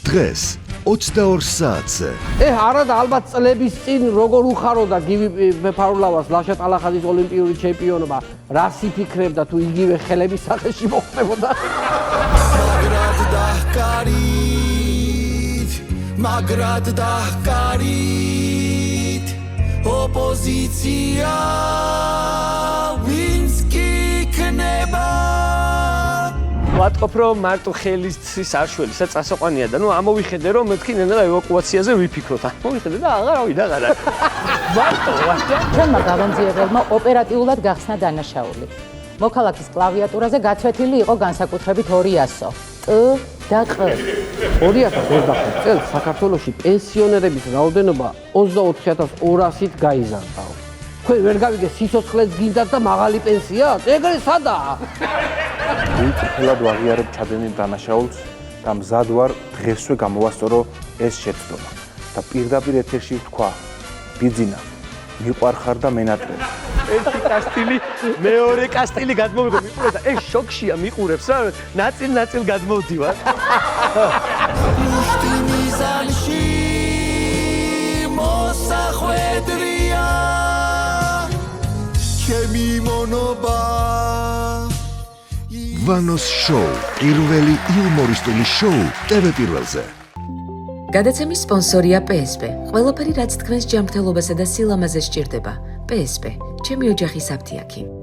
დღეს 22 საათზე. არა და ალბათ წლების წინ როგორ უხაროდა გივი მეფარულავას ლაშა ტალახაძის ოლიმპიური ჩემპიონობა, რა სიფიქრებდა თუ იგივე ხელების სახეში მოხდებოდა? Magrat dahkarit opozitsia Winski kneba ვატყობ რომ მარტო ხელის საშუალის წასაყვანია და ნუ ამოვიხედე რომ მეთქი ნელა ევაკუაციაზე ვიფიქროთ. ამოვიხედე და აღარავით. მარტო ვასწა. ჩვენმა გამამძიებელმა ოპერატიულად გახსნა დანაშაული. მოქალაქის კლავიატურაზე გაცვეთილი იყო განსაკუთრებით 200 ტ და ყ. 2025 წელს საქართველოში პენსიონერების რაოდენობა 24200-ით გაიზარდა. თქვენ ვერ გავიგე სიცოცხლეც გინდათ და მაღალი პენსია? ეგრე სადაა? უწრფელად ვაღიარებ ჩადენილ დანაშაულს და მზად ვარ დღესვე გამოვასწორო ეს შეცდომა და პირდაპირ ეთერში ვთქვა ბიძინა მიყვარხარ და მენატრებ ერთი კასტილი მეორე კასტილი გადმოვიღო მიყურე და ეს შოქშია მიყურებს რა ნაწილ გადმოვდივარ Mushti mizanshi mosakhvedria Chemi monoba ვანოს შოუ, პირველი იუმორისტული შოუ TV პირველზე. გადაცემის სპონსორია PSP. ყველაფერი რაც თქვენს ჯანმრთელობასა და სილამაზეს სჭირდება. PSP. ჩემი ოჯახის აფთიაქი.